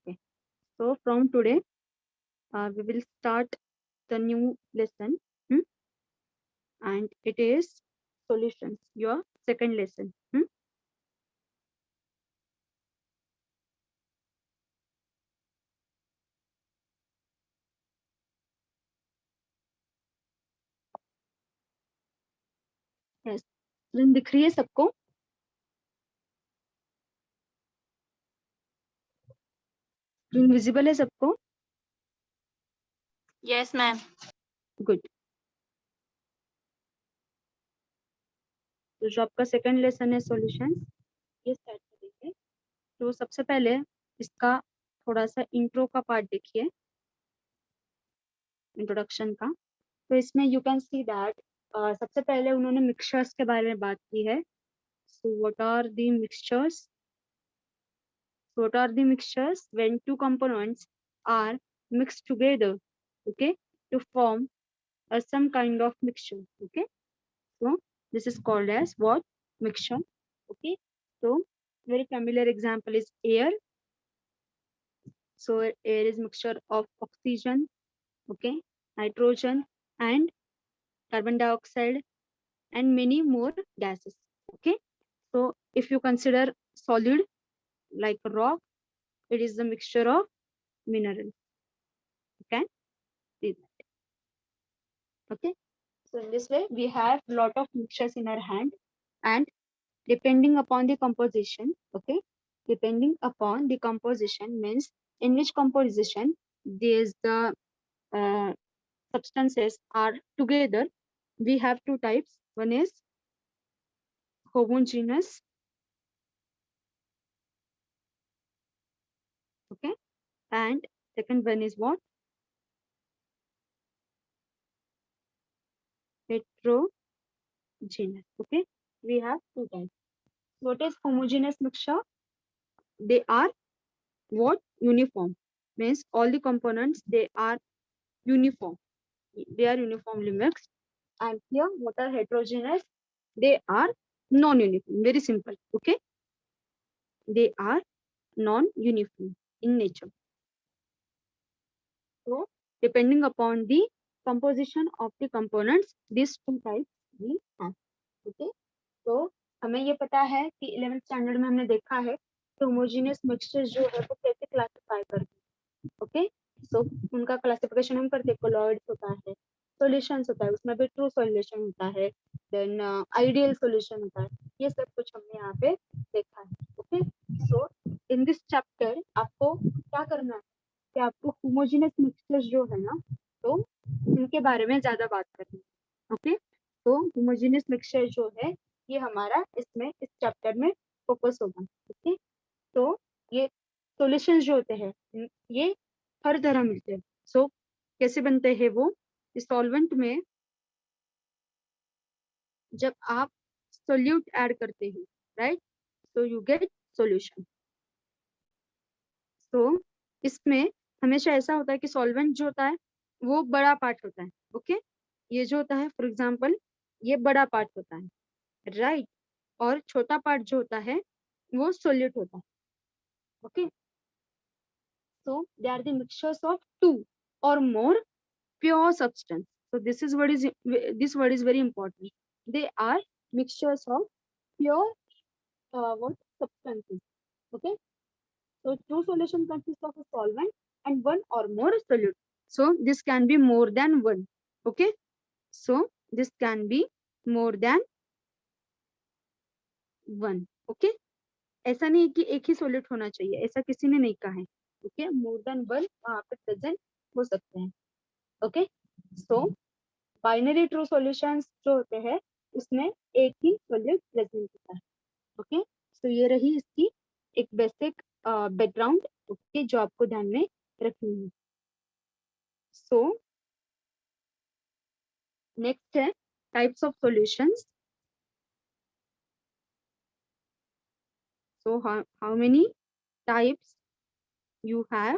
Okay. So from today, we will start the new lesson, and it is solutions. Your second lesson. Yes. Screen दिख रही है सबको? Screen visible है सबको? Yes, ma'am. Good. तो जो आपका सेकंड लेसन है सॉल्यूशंस, ये स्टार्ट करेंगे। तो सबसे पहले इसका थोड़ा सा इंट्रो का पार्ट देखिए, इंट्रोडक्शन का। तो इसमें यू कैन सी दैट सबसे पहले उन्होंने मिक्सचर्स के बारे में बात की है। So what are the mixtures? What are the mixtures? When two components are mixed together, okay, to form some kind of mixture, okay. So this is called as what? Mixture, okay. So very familiar example is air. So air is mixture of oxygen, okay, nitrogen and carbon dioxide and many more gases, okay. So if you consider solid like rock, it is the mixture of minerals. You can see that. Okay, so in this way we have lot of mixtures in our hand, and depending upon the composition, okay, depending upon the composition means in which composition these the uh, substances are together, we have two types. One is homogeneous, okay, and second one is what? Heterogeneous, okay. We have two types. What is homogeneous mixture? They are what? Uniform, means all the components they are uniform, they are uniformly mixed. And here what are heterogeneous? They are non-uniform. Very simple, okay. They are non-uniform in nature. So depending upon the composition of the components, these two types we have, okay. तो हमें ये पता है कि 11th standard में हमने देखा है कि होमोजेनियस मिक्सचर्स जो है वो कैसे क्लासिफाई करते हैं, ओके। सो उनका क्लासिफिकेशन हम करते हैं, कोलॉइड्स होता है, सॉल्यूशंस होता है, उसमें भी ट्रू सॉल्यूशन होता है, देन आइडियल सॉल्यूशन होता है, ये सब कुछ हमने यहाँ पे देखा है, okay. So in this chapter आपको क्या करना है कि आपको होमोजेनियस मिक्सचर्स जो है ना, तो इनके बारे में ज्यादा बात करनी है, ओके। तो होमोजेनियस मिक्सचर जो है ये हमारा इसमें इस चैप्टर में फोकस होगा, ओके। तो ये सॉल्यूशंस जो होते हैं ये हर तरह मिलते हैं। सो कैसे बनते हैं वो? सॉल्वेंट में जब आप सोल्यूट ऐड करते हो, right, so you get solution. तो इसमें हमेशा ऐसा होता है कि सॉल्वेंट जो होता है वो बड़ा पार्ट होता है, ओके। ये जो होता है फॉर एग्जांपल ये बड़ा पार्ट होता है, राइट, और छोटा पार्ट जो होता है वो सोल्यूट होता है, okay. So they are the mixtures of two or more pure substance. So this word is very important. They are mixtures of pure what substances. Okay. So two solution consists of a solvent and one or more solute. So this can be more than one. Okay. So this can be more than one. Okay. ऐसा नहीं कि एक ही solute होना चाहिए, ऐसा किसी ने नहीं कहा है, ओके। मोर देन वन वहां पे प्रेजेंट हो सकते हैं, ओके। सो बाइनरी ट्रू सॉल्यूशंस जो होते हैं उसमें एक ही सोल्यूट प्रेजेंट होता है, ओके। सो ये रही इसकी एक बेसिक बैकग्राउंड, ओके, जो आपको ध्यान में रखनी है। सो नेक्स्ट है types of solutions. So how many types you have?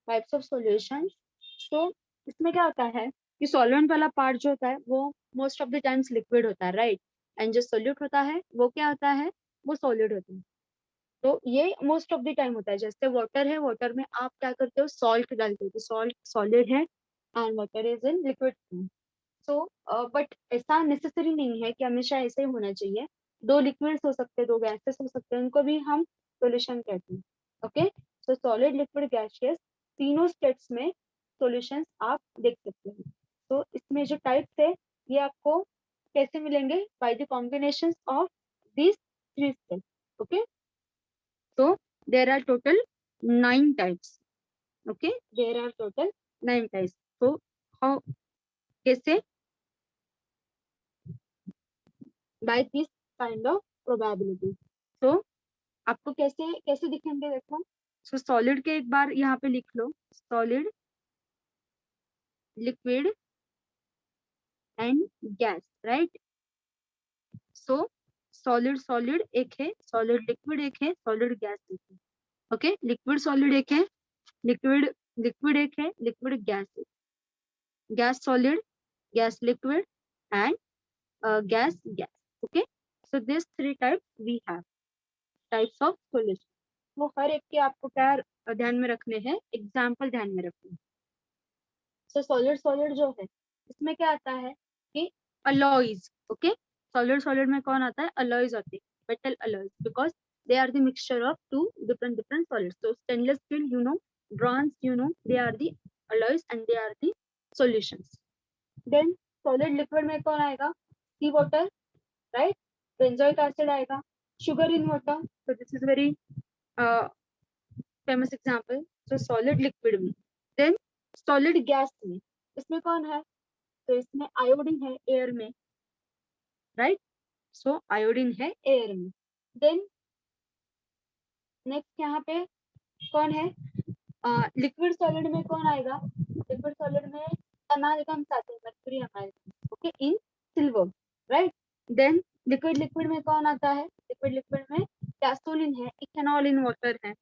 Types of solutions. So इसमें क्या होता है कि सॉल्वेंट वाला पार्ट जो होता है वो most of the times liquid होता है, राइट। एंड जो सोल्यूट होता है वो क्या होता है, वो सॉलिड होता है। तो ये मोस्ट ऑफ द टाइम होता है। जैसे वाटर है, वाटर में आप क्या करते हो, सॉल्ट डालते हो, तो सॉल्ट सॉलिड है and water is in liquid form. So but ऐसा नेसेसरी नहीं है कि हमेशा ऐसे ही होना चाहिए। दो लिक्विड्स हो सकते हैं, दो गैसेस हो सकते हैं, उनको भी हम सॉल्यूशन कहते हैं। ओके, सो सॉलिड, लिक्विड, गैसियस, तीनों स्टेट्स में सॉल्यूशंस आप देख सकते हैं। तो इसमें जो टाइप्स है ये आपको कैसे मिलेंगे, by the combination of these three steps. Okay, so there are total 9 types. Okay, there are total 9 types. So how, कैसे, by this kind of probability. So आपको कैसे कैसे दिखेंगे, देखो। so solid के एक बार यहाँ पे लिख लो, solid, liquid and gas, right? so solid solid एक है, solid liquid एक है, solid gas एक है। ओके, लिक्विड सॉलिड एक है, लिक्विड लिक्विड एक है, लिक्विड गैस एक, gas solid, gas liquid and gas gas। okay, so these three types we have, types of solution। वो हर एक के आपको क्या ध्यान में रखने हैं, एग्जाम्पल ध्यान में रखने हैं। सो सॉलिड सॉलिड जो है इसमें क्या आता है कि अलॉयज। ओके, सॉलिड सॉलिड में कौन आता है, अलॉयज आते हैं, metal alloys, because they are the mixture of two different different solids. तो stainless steel you know, bronze you know, they are the alloys and they are the solutions. Then solid liquid में कौन आएगा, sea water, right? Benzoic acid आएगा, sugar in water, so this is very famous example। so solid liquid में, then solid gas में, इसमें कौन है, तो इसमें आयोडीन है एयर में, right? so आयोडीन है एयर में। then नेक्स्ट यहाँ पे कौन है, लिक्विड सॉलिड में कौन आएगा, लिक्विड सॉलिड में अमालगम्स आते हैं, mercury amalgam, okay, in silver, right? Then liquid liquid में कौन आता है, लिक्विड लिक्विड में गैसोलीन है, इथेनॉल इन वाटर है।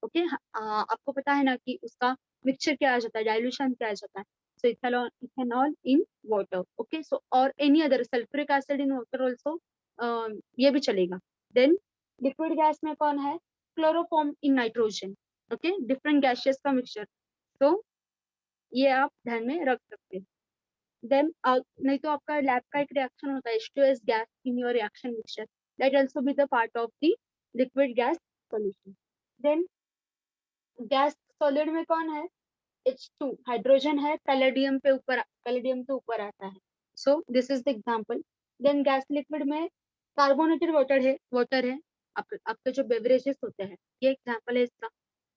ओके, आपको पता है ना कि उसका मिक्सचर क्या आ जाता है, डाइल्यूशन क्या आ जाता है, so ethanol, ethanol in water. Okay, so और any other sulphuric acid in water also, ये भी चलेगा। देन लिक्विड गैस में कौन है, chloroform in nitrogen. Okay, different gases का मिक्सचर, तो ये आप ध्यान में रख सकते हैं। देन नहीं तो आपका लैब का एक रिएक्शन होता है H2S gas in your reaction mixture, that also be the part of the liquid gas solution. Then gas solid में कौन है, H2, हाइड्रोजन है, पैलेडियम पे ऊपर, पैलेडियम के ऊपर आता है, so this is the example. Then gas liquid में कार्बोनेटेड वाटर है, आपके जो बेवरेजेस होते हैं, ये एग्जांपल है इसका।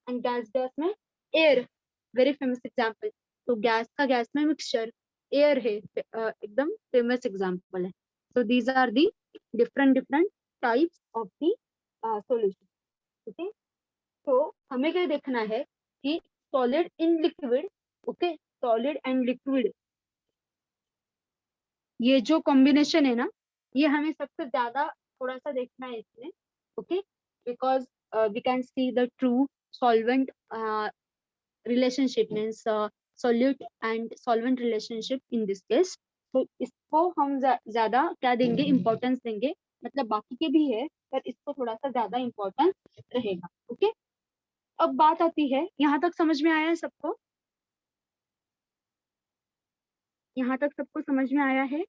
एंड गैस गैस में एयर, वेरी फेमस एग्जांपल। तो गैस का गैस में मिक्सचर एयर है, एकदम फेमस एग्जांपल है। So these are the different different types of the solution. Okay, तो हमें क्या देखना है कि solid in liquid, okay, solid and liquid, ये जो कॉम्बिनेशन है ना, ये हमें सबसे ज्यादा थोड़ा सा देखना है इसमें। Okay, because we can see the true solvent relationship, means solute and solvent relationship in this case। तो इसको हम ज्यादा क्या देंगे, इम्पोर्टेंस देंगे, मतलब बाकी के भी है पर इसको थोड़ा सा ज्यादा इम्पोर्टेंस रहेगा। ओके, अब बात आती है, यहाँ तक समझ में आया है सबको, यहाँ तक सबको समझ में आया है,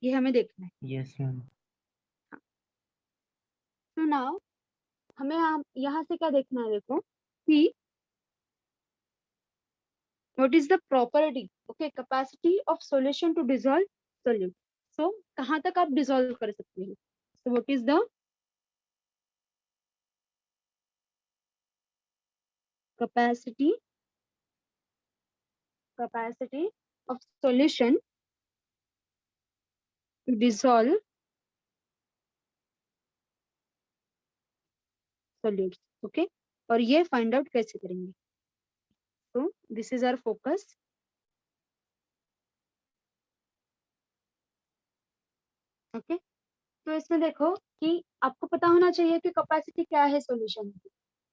ये हमें देखना है। Yes ma'am. तो नाउ हमें यहाँ से क्या देखना है, देखो कि what is the property, okay, capacity of solution to dissolve solute। so कहाँ तक आप डिसॉल्व कर सकते हैं, so what is the capacity of solution to dissolve solutes। Okay, और ये फाइंड आउट कैसे करेंगे, तो this is our focus. Okay, तो इसमें देखो कि आपको पता होना चाहिए कि कैपेसिटी क्या है सॉल्यूशन की,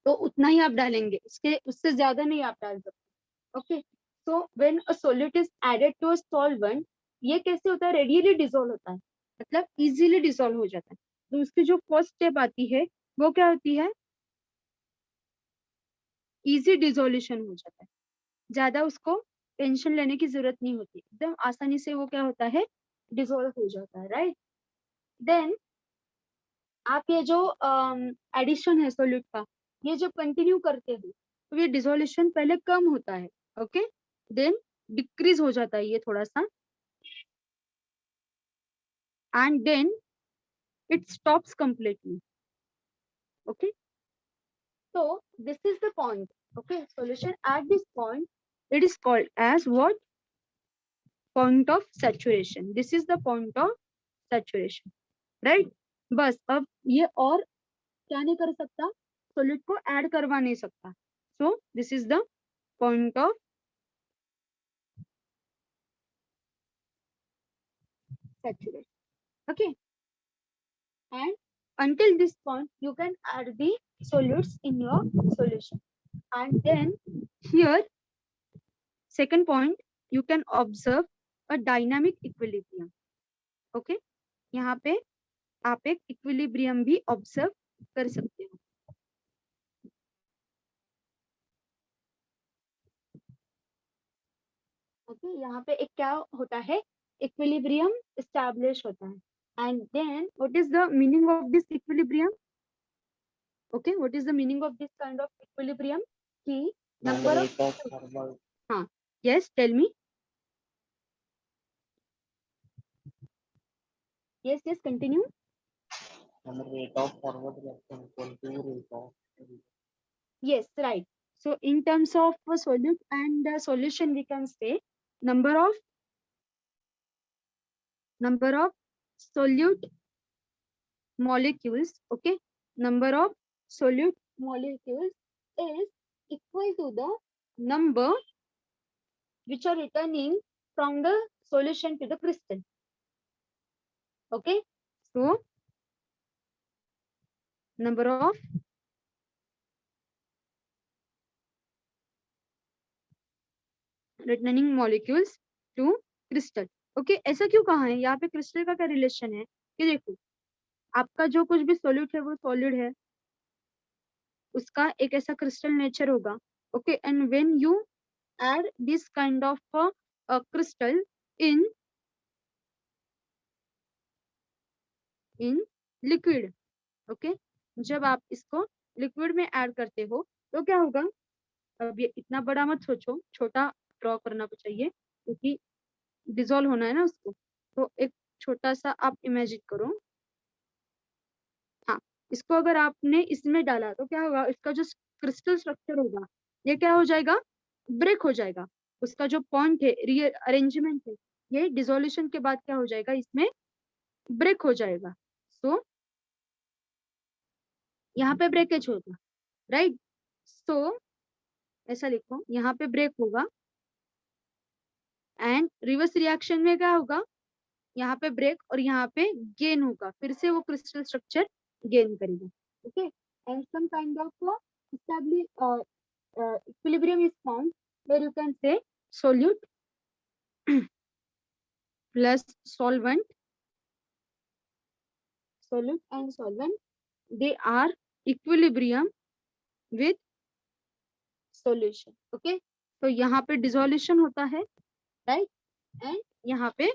तो उतना ही आप डालेंगे, इसके उससे ज्यादा नहीं आप डाल सकते। Okay, so when a solute is added to a solvent, ये कैसे होता है, रेडियली डिसॉल्व होता है, मतलब इजीली डिसॉल्व हो जाता है। तो उसकी जो फर्स्ट स्टेप आती है वो क्या होती है, इजी डिसोल्यूशन हो जाता है, ज्यादा उसको टेंशन लेने की जरूरत नहीं होती, एकदम आसानी से वो क्या होता है, डिसॉल्व हो जाता है, राइट। देन आप ये जो एडिशन है सोल्यूट का, ये जब कंटिन्यू करते हो तो ये डिसोल्यूशन पहले कम होता है, ओके, देन डिक्रीज हो जाता है ये थोड़ा सा, and then it stops completely, okay. So this is the point. Okay, solution at this point, it is called as what? Point of saturation. This is the point of saturation, right? बस अब ये और क्या नहीं कर सकता, solute को add करवा नहीं सकता. So this is the point of saturation. Okay, and until this point you can add the solutes in your solution, and then here second point, you can observe a dynamic equilibrium. Okay, यहाँ पे आप एक equilibrium भी observe कर सकते हो. Okay, यहाँ पे एक क्या होता है, इक्विलिब्रियम एस्टैब्लिश होता है. And then what is the meaning of this equilibrium? Okay, what is the meaning of this kind of equilibrium? कि नंबर ऑफ, हाँ, yes, tell me. Yes yes, continue. rate of forward reaction equal to rate of Yes, right. So in terms of solute and solution, we can say number of solute molecules. Okay, number of solute molecules is equal to the number which are returning from the solution to the crystal. Okay, so number of returning molecules to crystal. Okay, ऐसा क्यों कहा है, यहाँ पे crystal का क्या relation है? कि देखो, आपका जो कुछ भी सोल्यूट है वो सॉलिड है, उसका एक ऐसा क्रिस्टल नेचर होगा. Okay, and when you add this kind of crystal in liquid. Okay, जब आप इसको लिक्विड में ऐड करते हो तो क्या होगा, अब ये इतना बड़ा मत सोचो, छोटा ड्रॉ करना चाहिए क्योंकि डिसॉल्व होना है ना उसको. तो एक छोटा सा आप इमेजिन करो. हाँ, इसको अगर आपने इसमें डाला तो क्या होगा, इसका जो क्रिस्टल स्ट्रक्चर होगा ये क्या हो जाएगा, ब्रेक हो जाएगा. उसका जो पॉइंट है, अरेंजमेंट है, ये डिसोल्यूशन के बाद क्या हो जाएगा, इसमें ब्रेक हो जाएगा. सो यहाँ पे ब्रेकेज होगा, राइट. सो ऐसा लिखो, यहाँ पे ब्रेक होगा एंड रिवर्स रिएक्शन में क्या होगा, यहाँ पे ब्रेक और यहाँ पे गेन होगा, फिर से वो क्रिस्टल स्ट्रक्चर गेन करेगा. Okay, and some kind of equilibrium is found where you can say solute plus solvent, solute and solvent, they are equilibrium with solution. Okay, तो यहाँ पे डिसोल्यूशन होता है, राइट, एंड यहाँ पे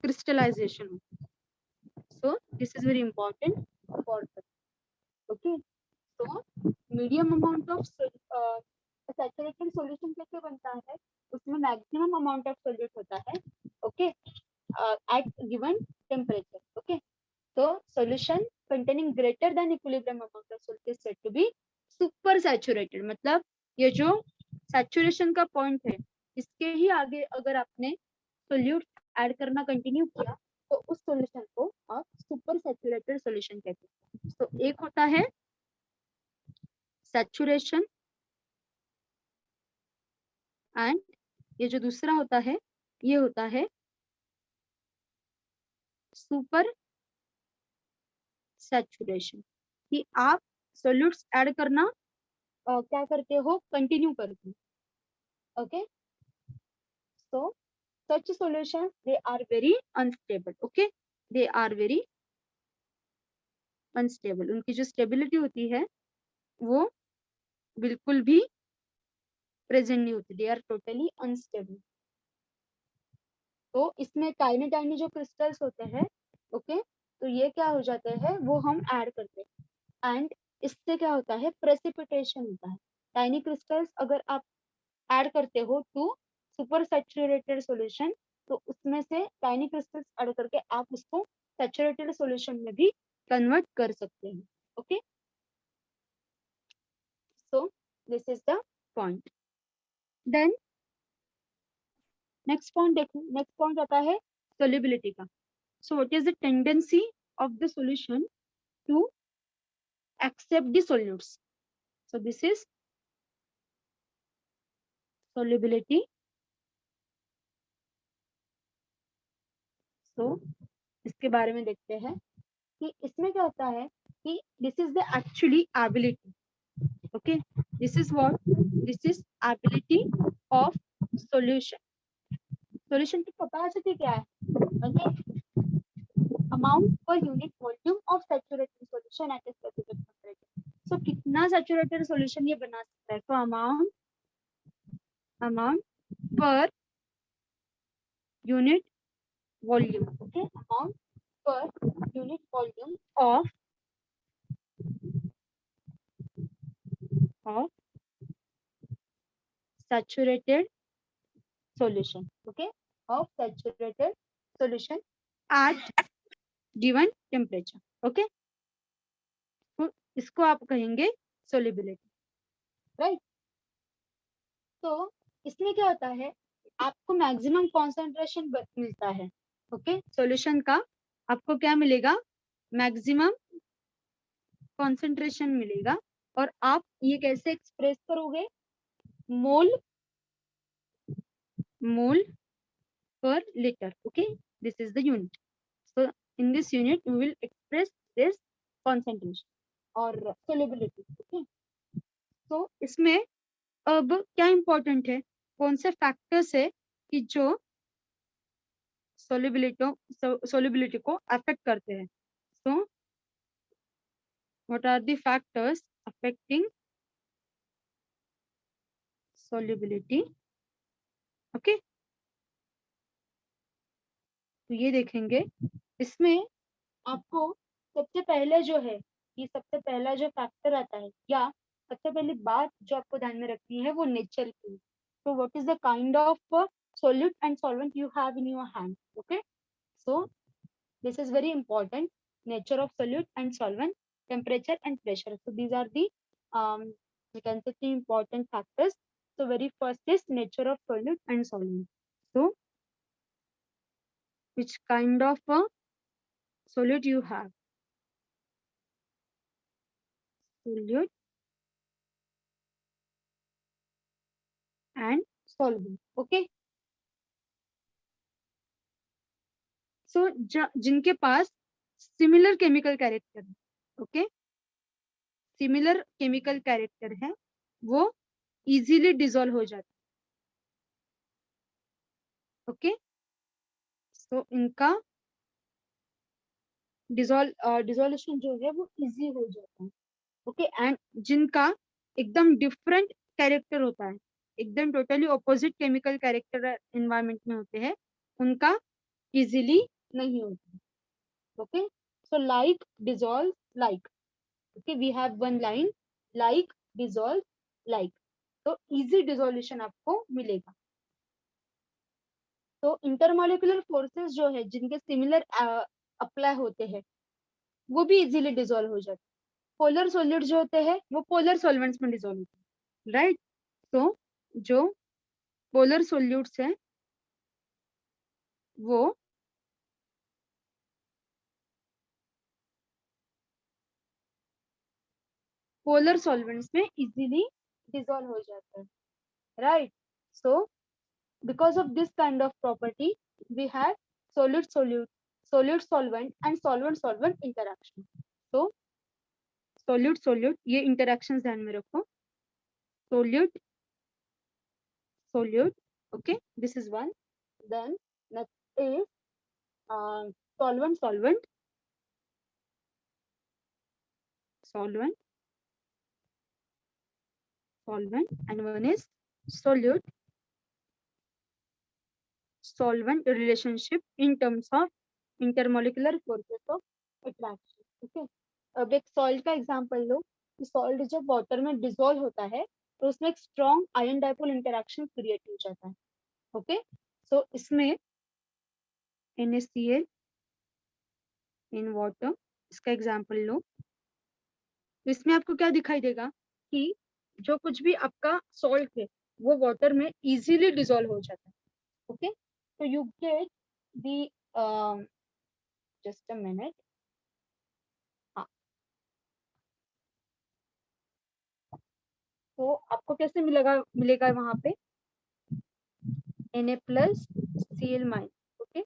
crystallization होता है. So this is very important for us. Okay, so medium amount of saturated solution कैसे बनता है, उसमें maximum amount of solute होता है. Okay, at given temperature. Okay, so solution containing greater than equilibrium amount of solute is said to be super saturated. मतलब ये जो saturation का point है, इसके ही आगे अगर आपने solute ऐड करना कंटिन्यू किया तो उस सॉल्यूशन को आप सुपर सैचुरेटेड सॉल्यूशन कहते हैं. तो एक होता है सैचुरेशन एंड ये जो दूसरा होता है ये होता है सुपर सैचुरेशन, कि आप सॉल्यूट्स ऐड करना क्या करते हो, कंटिन्यू करते हो. Okay, so such solutions, they are very unstable. Okay, they are very unstable. उनकी जो स्टेबिलिटी होती है वो बिल्कुल भी प्रेजेंट नहीं होती, दे आर टोटली अनस्टेबल। तो इसमें टाइनी टाइनी जो क्रिस्टल्स होते हैं, ओके, तो ये क्या हो जाते हैं, वो हम ऐड करते हैं एंड इससे क्या होता है, प्रेसिपिटेशन होता है। टाइनी क्रिस्टल्स अगर आप ऐड करते हो टू सुपर सैचुरेटेड सॉल्यूशन, तो उसमें से टाइनी क्रिस्टल्स ऐड करके आप उसको सैचुरेटेड सॉल्यूशन में भी कन्वर्ट कर सकते हैं। Okay, so this is the point. Then next point देखो, नेक्स्ट पॉइंट आता है सोल्युबिलिटी का। So what is the tendency of the solution to accept the solutes? So this is solubility. So इसके बारे में देखते हैं कि इसमें क्या होता है कि this is the actually ability. Okay, this is what, this is ability of solution. Solution की capacity क्या है? Okay, amount per unit volume of saturated solution at a specific temperature. So कितना saturated solution ये बना सकता है? So amount per unit volume. Okay, amount per unit volume of saturated solution. Okay, of saturated solution at given temperature. Okay, तो इसको आप कहेंगे solubility, right? तो इसमें क्या होता है, आपको मैक्सिमम कॉन्सेंट्रेशन मिलता है। ओके, सॉल्यूशन का आपको क्या मिलेगा, मैक्सिमम कॉन्सेंट्रेशन मिलेगा। और आप ये कैसे एक्सप्रेस करोगे, मोल per liter. Okay, this is the unit. So in this unit we will express this concentration or solubility. Okay, so इसमें अब क्या इंपॉर्टेंट है, कौन से फैक्टर्स है कि जो सोल्युबिलिटी को अफेक्ट करते हैं। So what are the factors affecting solubility? Okay, तो ये देखेंगे इसमें आपको सबसे पहले जो है, ये सबसे पहला जो फैक्टर आता है या सबसे पहली बात जो आपको ध्यान में रखनी है वो नेचर की। तो what is the kind of solute and solvent you have in your hand? Okay, so this is very important, nature of solute and solvent, temperature and pressure. So these are the we can say the important factors. So very first is nature of solute and solvent. So which kind of solute you have? Solute and solvent. Okay, so जिनके पास similar chemical character है, okay, similar chemical character है, वो easily dissolve हो जाता है। Okay, सो इनका dissolution जो है वो इजी हो जाता है। ओके, एंड जिनका एकदम डिफरेंट कैरेक्टर होता है, एकदम totally opposite chemical character environment में होते हैं, उनका इजीली नहीं होता। Okay, so like dissolve like, okay, we have one line, like dissolve like, तो इजी डिसोल्यूशन आपको मिलेगा। तो इंटरमोलिकुलर फोर्सेस जो है जिनके सिमिलर अप्लाई होते हैं वो भी इजीली डिसॉल्व हो जाते हैं। पोलर सॉल्यूट जो होते हैं वो पोलर सॉल्वेंट्स में डिसॉल्व होते हैं, राइट? तो जो पोलर सॉल्यूट्स हैं वो पोलर सॉल्वेंट्स में इजीली डिसॉल्व हो जाते हैं, right? So because of this kind of property we have solute solute, solute solvent and solvent solvent interaction. तो solute solute ये interactions ध्यान में रखो, solute solute. Okay, this is one. Then next is solvent, solvent, solvent, solvent, and one is solute, solvent relationship in terms of intermolecular forces of attraction. Okay, अब एक salt का example लो कि salt जब water में dissolve होता है तो उसमें एक strong ion dipole interaction create हो जाता है. ओके, सो इसमें NaCl इन वाटर, इसका एग्जांपल लो. तो इसमें आपको क्या दिखाई देगा कि जो कुछ भी आपका सॉल्ट है वो वाटर में इजीली डिसॉल्व हो जाता है. Okay, so you get the just a minute. हाँ, तो आपको कैसे मिलेगा वहां पे Na+Cl-. ओके,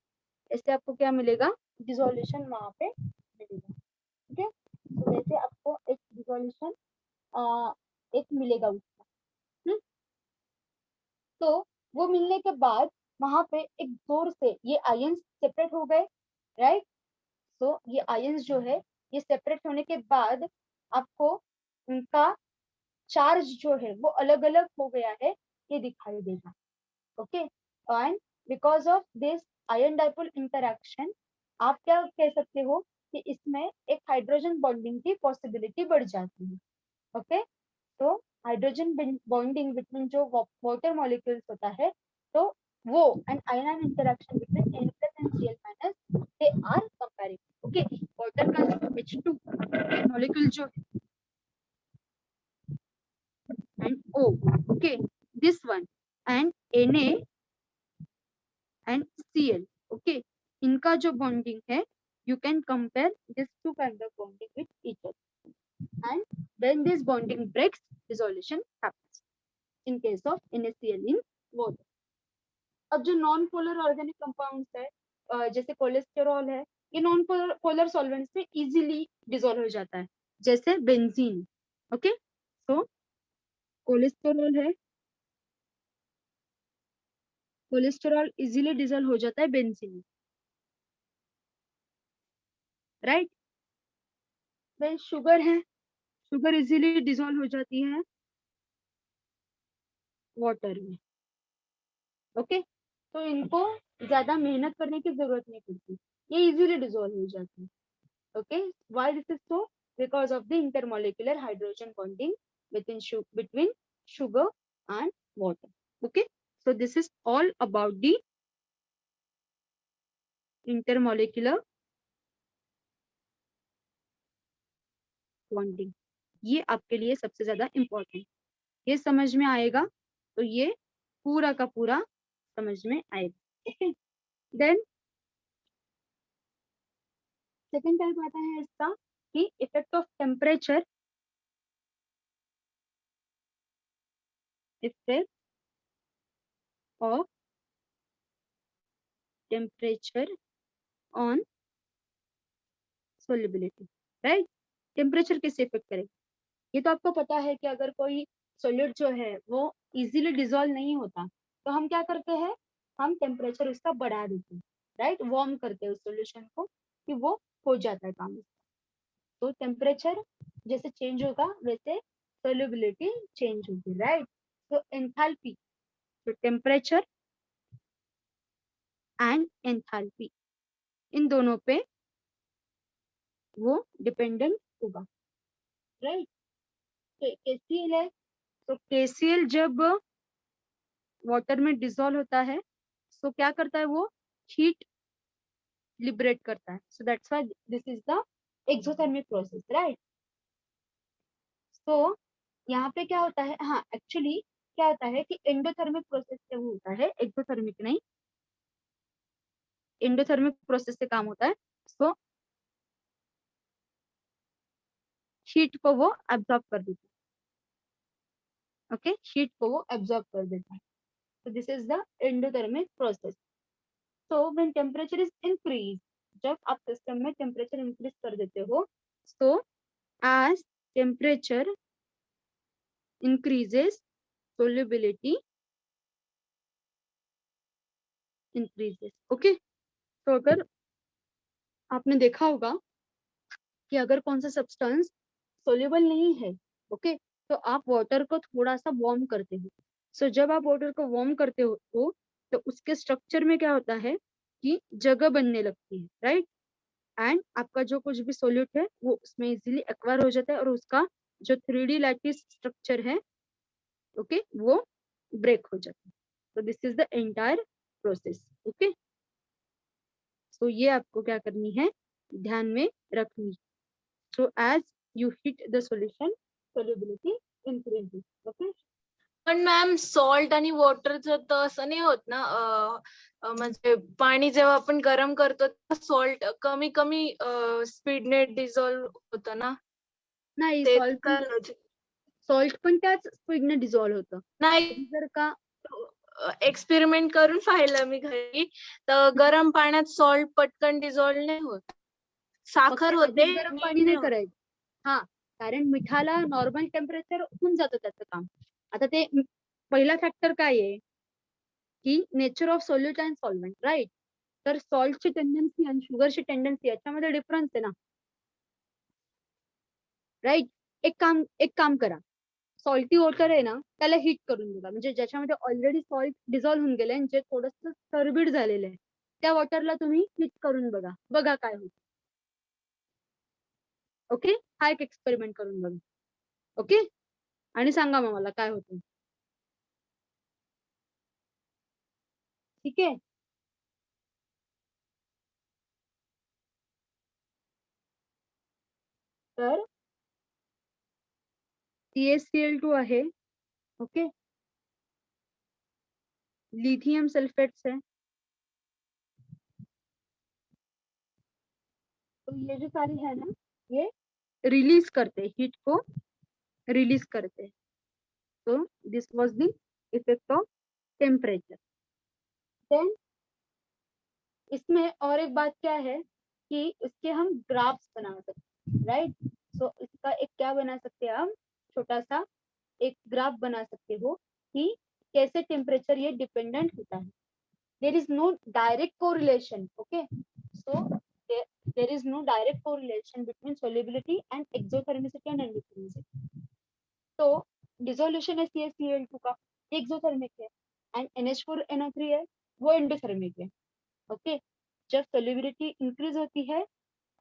ऐसे आपको क्या मिलेगा, डिसोल्यूशन वहां पे मिलेगा. ठीक है, तो वैसे आपको एक डिसोल्यूशन एक मिलेगा उसका. तो वो मिलने के बाद वहां पे एक जोर से ये आयंस सेपरेट हो गए, राइट. तो ये आयंस जो है ये सेपरेट होने के बाद आपको उनका चार्ज जो है वो अलग अलग हो गया है, ये दिखाई देगा. Okay, and because of this ion dipole interaction आप क्या कह सकते हो कि इसमें एक हाइड्रोजन बॉन्डिंग की पॉसिबिलिटी बढ़ जाती है. ओके, तो हाइड्रोजन बॉन्डिंग बिटवीन जो वाटर मॉलिक्यूल्स होता है तो वो and ion interaction between Na+ and Cl- they are comparable. Okay, water का जो H2 मॉलिक्यूल जो and O, okay, this one and Na and Cl, okay, इनका जो बॉन्डिंग है you can compare this two kind of bonding with each other and when this bonding breaks dissolution happens in case of NaCl in water. अब जो non polar organic compounds है जैसे cholesterol है, ये non polar solvents में easily dissolve हो जाता है, जैसे बेंजीन. ओके, तो कोलेस्टेरॉल है, कोलेस्टेरॉल इजीली डिसॉल्व हो जाता है बेंजीन में, राइट. देन शुगर है, शुगर इजीली डिसॉल्व हो जाती है वाटर में. ओके, तो इनको ज्यादा मेहनत करने की जरूरत नहीं पड़ती, ये इजीली डिसॉल्व हो जाती है. Okay, why this is so, because of the intermolecular hydrogen bonding between sugar and water. Okay, so this is all about the intermolecular bonding. ये आपके लिए सबसे ज्यादा इम्पोर्टेंट, ये समझ में आएगा तो ये पूरा का पूरा समझ में आएगा. ओके, देन सेकेंड टाइप आता है इसका कि effect of temperature, effect of temperature on solubility, right. Temperature कैसे इफेक्ट करेगा, ये तो आपको पता है कि अगर कोई सॉल्यूट जो है वो इजीली डिसॉल्व नहीं होता तो हम क्या करते हैं, हम टेम्परेचर उसका बढ़ा देते हैं, राइट, वार्म करते हैं उस सॉल्यूशन को कि वो हो जाता है काम. तो टेम्परेचर जैसे चेंज होगा वैसे सोल्युबिलिटी चेंज होगी, राइट. तो एंथैल्पी, तो टेम्परेचर एंड एंथैल्पी इन दोनों पे वो डिपेंडेंट होगा, राइट. तो KCl है, तो KCl जब वाटर में डिसॉल्व होता है तो क्या करता है, वो हीट लिबरेट करता है. So that's why this is the exothermic process, right. तो यहाँ पे क्या होता है, हाँ एक्चुअली क्या होता है कि एंडोथर्मिक प्रोसेस से वो होता है, एक्सोथर्मिक नहीं, एंडोथर्मिक प्रोसेस से काम होता है. सो हीट को वो एब्जॉर्ब कर देता है. ओके, हीट को वो एब्जॉर्ब कर देता है. so this is the endothermic process. so when temperature is increased, जब आप सिस्टम में टेम्परेचर इंक्रीज कर देते हो, so as temperature increases solubility increases. Okay, तो अगर आपने देखा होगा कि अगर कौन सा सब्सटेंस सोल्यूबल नहीं है, ओके, तो आप वाटर को थोड़ा सा वार्म करते हो। सो जब आप वाटर को वार्म करते हो तो उसके स्ट्रक्चर में क्या होता है कि जगह बनने लगती है, राइट। एंड आपका जो कुछ भी सोल्यूट है वो उसमें इजीली एक्वायर हो जाता है और उसका जो 3D लैटिस स्ट्रक्चर है, ओके, वो ब्रेक हो जाता है। तो this is the entire process. Okay, तो ये आपको क्या करनी है, ध्यान में रखनी। So as you hit the solution, solubility increases. Okay, पण मॅम सॉल्ट आणि वॉटरचं तर असं नाही होत ना, म्हणजे पाणी जेव्हा आपण गरम करतो सॉल्ट कमी कमी स्पीडने डिझॉल्व्ह होतं ना, नाही ते सॉल्ट काय logic? सॉल्ट पण त्याच स्पीडने डिझॉल्व्ह होतं. नाही, कधी जर का एक्सपेरिमेंट करून पाहिलं मी घरी, तर गरम पाण्यात सॉल्ट पटकन डिझॉल्व्ह नाही होत. साखर फक्त होते, अधिक गरम मीठ पाणी नाही नाही होत. करायचं. हा, कारण मिठाला नॉर्मल टेम्परेचर होऊन जातं त्याचं काम. आता ते पहिला फॅक्टर काय आहे की nature of solute and solvent, right. तर सॉल्टची टेंडन्सी आणि शुगरची टेंडन्सी याच्यामध्ये डिफरन्स आहे ना, राईट. एक काम करा, सॉल्टी वॉटर आहे ना त्याला हीट करून बघा, म्हणजे ज्याच्यामध्ये ऑलरेडी सॉल्ट डिझॉल्व्ह होऊन गेले आणि जे थोडंसं टर्बिड झालेलं आहे त्या वॉटरला तुम्ही हीट करून बघा, बघा काय होतं. ओके, हा एक एक्सपेरिमेंट करून बघा. ओके, आणि सांगा मग मला काय होतं. ठीक आहे, तर CaCl2 आहे, ओके, लिथियम सल्फेट्स है, तो ये जो सारी है ना ये रिलीज करते, हीट को रिलीज करते. तो this was the effect of temperature. Then इसमें और एक बात क्या है कि इसके हम ग्राफ्स बना सकते हैं, राइट. सो इसका एक क्या बना सकते हैं हम, छोटा सा एक ग्राफ बना सकते हो कि कैसे टेम्परेचर ये डिपेंडेंट होता है. There is no direct correlation. Okay, so there is no direct correlation between solubility and exothermicity and endothermicity. तो डिसोल्यूशन है CaCl2 का, एक्सोथर्मिक है, एंड NH4NO3 है, वो एंडोथर्मिक है. ओके, जब सोल्युबिलिटी इंक्रीज होती है,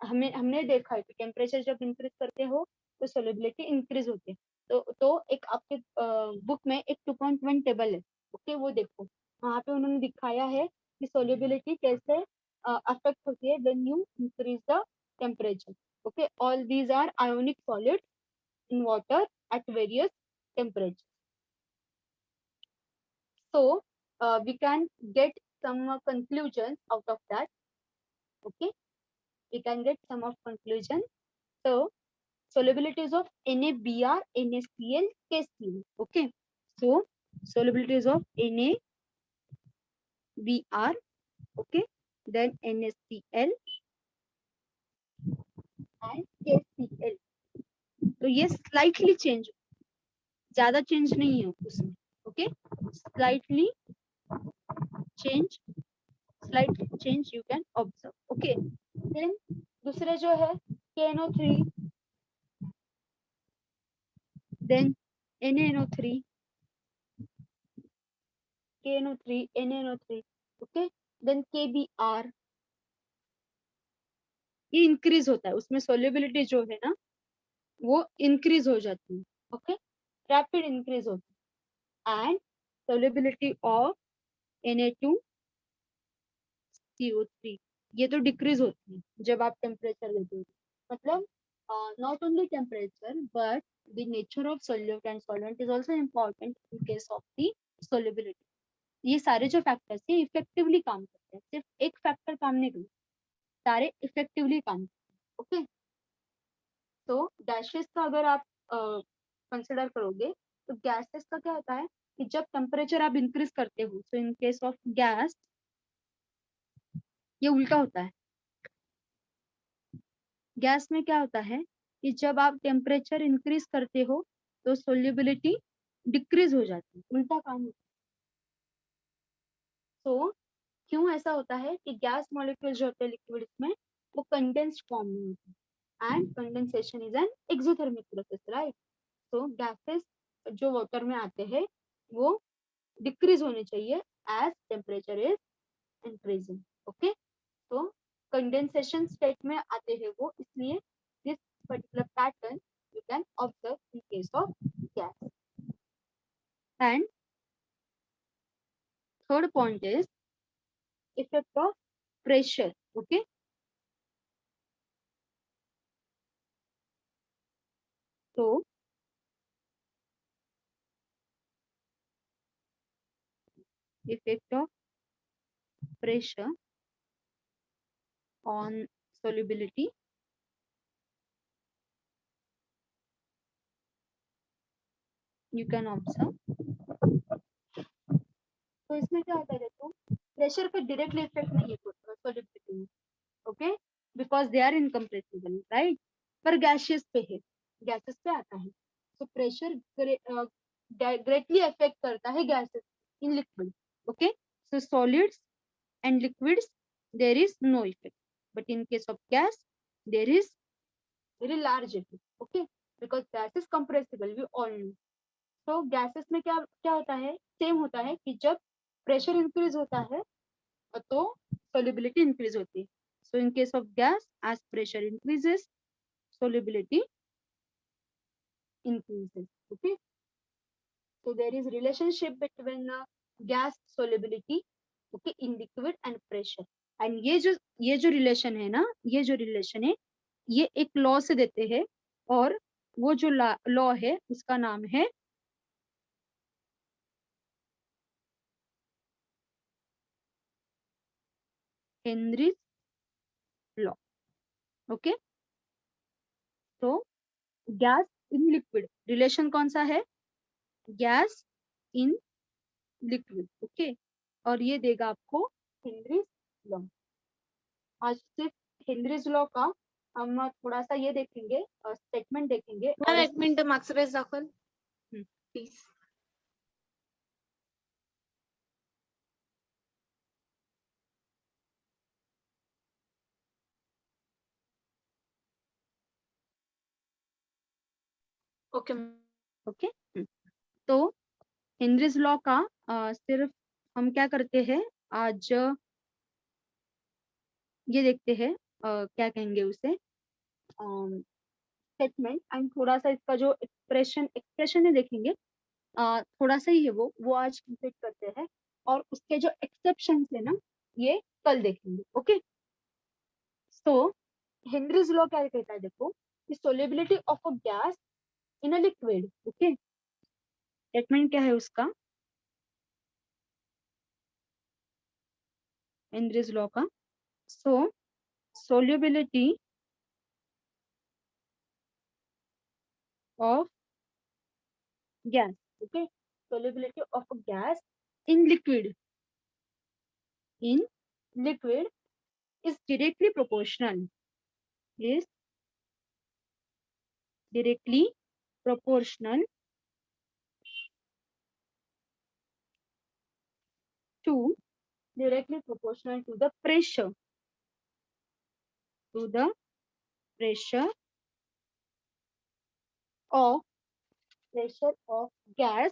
हमने देखा है कि टेम्परेचर जब इंक्रीज करते हो तो सोल्युबिलिटी इंक्रीज होती है. तो एक आपके बुक में एक 2.1 टेबल है, ओके, वो देखो, वहाँ पे उन्होंने दिखाया है कि सोल्युबिलिटी कैसे अफेक्ट होती है when you increase the temperature. Okay, all these are ionic solids in water at various temperatures. So we can get some conclusions out of that. Okay, we can get some of conclusion. So solubilities of NaBr, NaCl, KCl. Okay, so solubilities of NaBr, okay, then NaCl and KCl. तो ये slightly change, ज्यादा change नहीं है उसमें. Okay, slightly change, slight change you can observe. Okay, then दूसरे जो है KNO3, then NaNO3, KNO3, NaNO3, okay, then KBr, ये इंक्रीज होता है, उसमें सोल्युबिलिटी जो है ना वो इंक्रीज हो जाती है. ओके, रैपिड इंक्रीज होती है. एंड सोल्युबिलिटी ऑफ Na2CO3 ये तो डिक्रीज होती है जब आप टेम्परेचर देते हो. मतलब not only temperature but the nature of solute and solvent is also important in case of the solubility. ये सारे जो फैक्टर्स है इफेक्टिवली काम करते हैं, सिर्फ एक फैक्टर काम नहीं करते, सारे इफेक्टिवली काम करते हैं. ओके, तो गैसेस का अगर आप कंसिडर करोगे तो गैसेस का क्या होता है कि जब टेम्परेचर आप इंक्रीज करते हो, सो इन केस ऑफ गैस ये उल्टा होता है. गैस में क्या होता है कि जब आप टेम्परेचर इंक्रीज करते हो तो सोल्युबिलिटी डिक्रीज हो जाती है, उल्टा काम होता है. सो क्यों ऐसा होता है कि गैस मॉलिक्यूल जो होते हैं लिक्विड्स में वो कंडेंस्ड फॉर्म में होते हैं and condensation is an exothermic process, right. तो गैसेस जो वाटर में आते हैं वो डिक्रीज होने चाहिए as temperature is increasing, okay. तो कंडेंसेशन स्टेट में आते हैं वो, इसलिए this particular pattern you can observe in case of gas. And third point is effect of pressure, okay. So effect of pressure on solubility, you can observe. तो इसमें क्या होता है, देखो प्रेशर पे डायरेक्टली इफेक्ट नहीं होता सॉलिबिलिटी में, okay, because they are incompressible, right. पर गैसेस पे है, गैसेस पे आता है, तो प्रेशर डायरेक्टली अफेक्ट करता है gases in liquid, okay. So solids and liquids there is no effect, but in case of gas there is very large effect, okay, because gas is compressible, we all know. So gases में क्या क्या होता है, same होता है कि जब pressure increase होता है तो solubility इंक्रीज होती है. So in case of gas, as pressure increases, solubility increases, okay. So there is relationship between gas solubility, okay, in liquid and pressure. And ये जो रिलेशन है ना, ये जो रिलेशन है ये एक लॉ से देते हैं, और वो जो लॉ है उसका नाम है हेनरीज लॉ, ओके। तो गैस इन लिक्विड रिलेशन कौन सा है, गैस इन लिक्विड, ओके। और ये देगा आपको हेनरीज लॉ। आज सिर्फ हेनरीज लॉ का हम थोड़ा सा ये देखेंगे, स्टेटमेंट देखेंगे। मॅम एक मिनिट मागचं पेज दाखल प्लीज. ओके ओके, तो हेनरीज लॉ का सिर्फ हम क्या करते हैं आज ये देखते हैं, क्या कहेंगे उसे, स्टेटमेंट, एंड थोड़ा सा इसका जो एक्सप्रेशन है देखेंगे, थोड़ा सा ही है वो आज कंप्लीट करते हैं, और उसके जो एक्सेप्शन है ना ये कल देखेंगे, ओके। सो हेनरीज लॉ क्या कहता है, देखो कि solubility of a gas in a liquid, okay. Statement क्या है उसका, हेनरीज लॉ का, सो solubility of gas, okay, solubility of a gas in liquid is directly proportional to the pressure of gas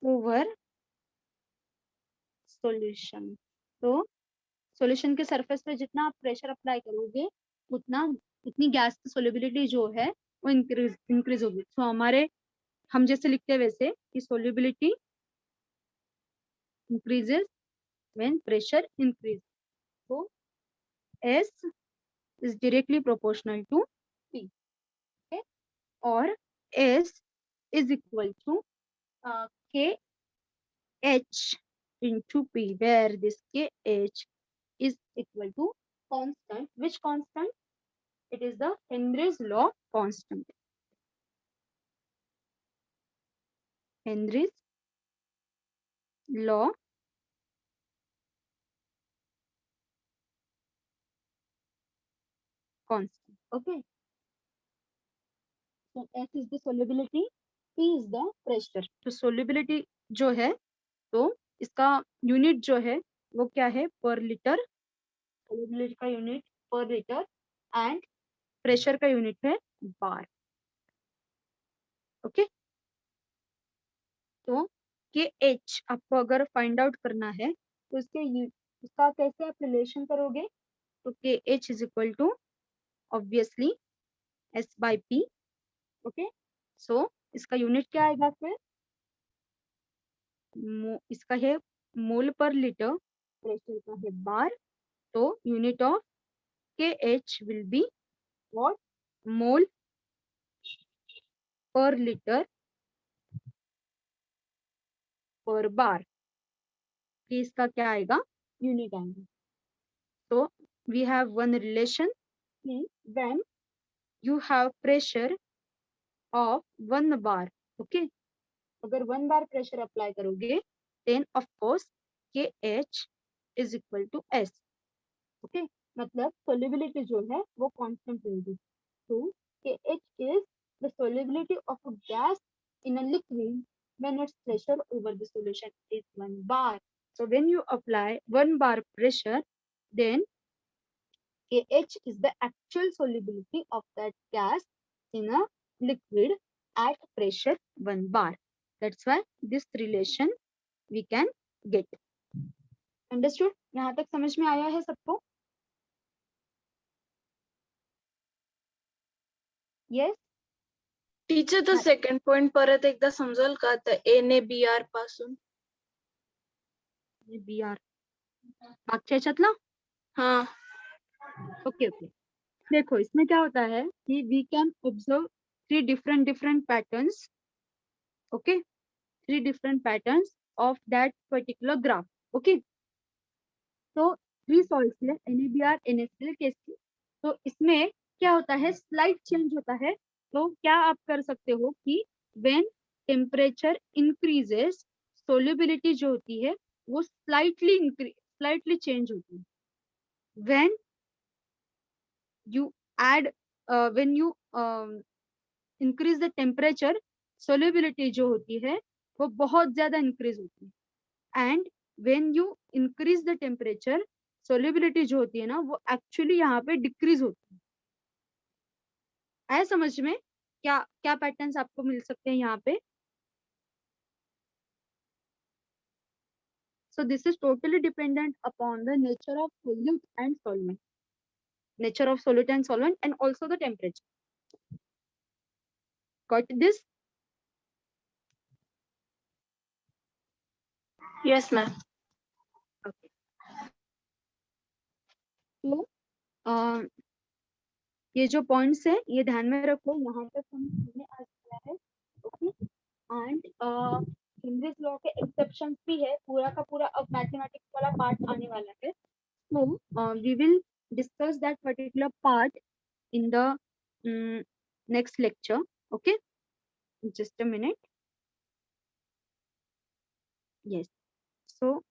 over solution. तो solution के surface पे जितना आप pressure apply करोगे उतनी गैस की सोल्युबिलिटी जो है वो इंक्रीज होगी। तो हम जैसे लिखते हैं वैसे कि solubility increases when pressure increase, तो S is directly proportional to P, okay, और S is equal to KH into P, where this KH is equal to constant. Which constant? It is the Henry's law constant. Henry's law constant, okay. So S is the solubility, P is the pressure. तो solubility जो है तो इसका unit जो है वो क्या है, पर लीटर, सोल्यूबिलिटी का यूनिट पर लीटर एंड प्रेशर का यूनिट है बार। ओके, तो KH आपको अगर फाइंड आउट करना है तो इसका कैसे आप रिलेशन करोगे, तो KH is equal to obviously S/P। Okay, so इसका यूनिट क्या आएगा फिर, इसका है मोल पर लीटर, प्रेशर का है बार, तो unit of KH will be what, mole per litre पर बार, ये इसका क्या आएगा, यूनिट आएगा। तो वी हैव वन रिलेशन कि when you have pressure of 1 bar, okay, अगर 1 बार प्रेशर अप्लाई करोगे then of course KH is equal to S। Okay, मतलब सोल्युबिलिटी जो है वो कांस्टेंट रहेगी। तो KH is the solubility of a gas in a liquid when its pressure over the solution is 1 bar. So when you apply 1 bar pressure, then KH is the actual solubility of that gas in a liquid at pressure 1 bar. That's why this relation we can get. Understood? यहाँ तक समझ में आया है सबको? Yes? Teacher तो second point परत एकदा समजाल का, तर A ने BR पासून? BR मागच्या ह्याच्यातला? हा, ओके ओके, देखो इसमें क्या होता है कि we can observe 3 different patterns, okay, 3 different patterns of that particular graph. Okay, तो 3 सॉल्ट्स ले NaBr, NaCl, KCl, तो इसमें क्या होता है, स्लाइट चेंज होता है। तो क्या आप कर सकते हो कि व्हेन टेम्परेचर इंक्रीजेस, सोल्युबिलिटी जो होती है वो स्लाइटली चेंज होती है। When you add when you increase the temperature, solubility जो होती है वो बहुत ज्यादा इंक्रीज होती है, and when you increase the temperature, solubility जो होती है ना वो एक्चुअली यहाँ पे डिक्रीज होती है। आया समझ में? क्या क्या पैटर्न्स आपको मिल सकते हैं यहाँ पे? So this is totally dependent upon the nature of solute and solvent, nature of solute and solvent, and also the temperature. Got this? Yes ma'am. Okay. तो ये जो पॉइंट्स है ये ध्यान में रखो, यहाँ तक हमने आज किया है। ओके, एंड हेनरीज लॉ के एक्सेप्शंस भी है, पूरा का पूरा अब मैथमेटिक्स वाला पार्ट आने वाला है। So we will discuss that particular part in the next lecture. Okay, just a minute. Yes, so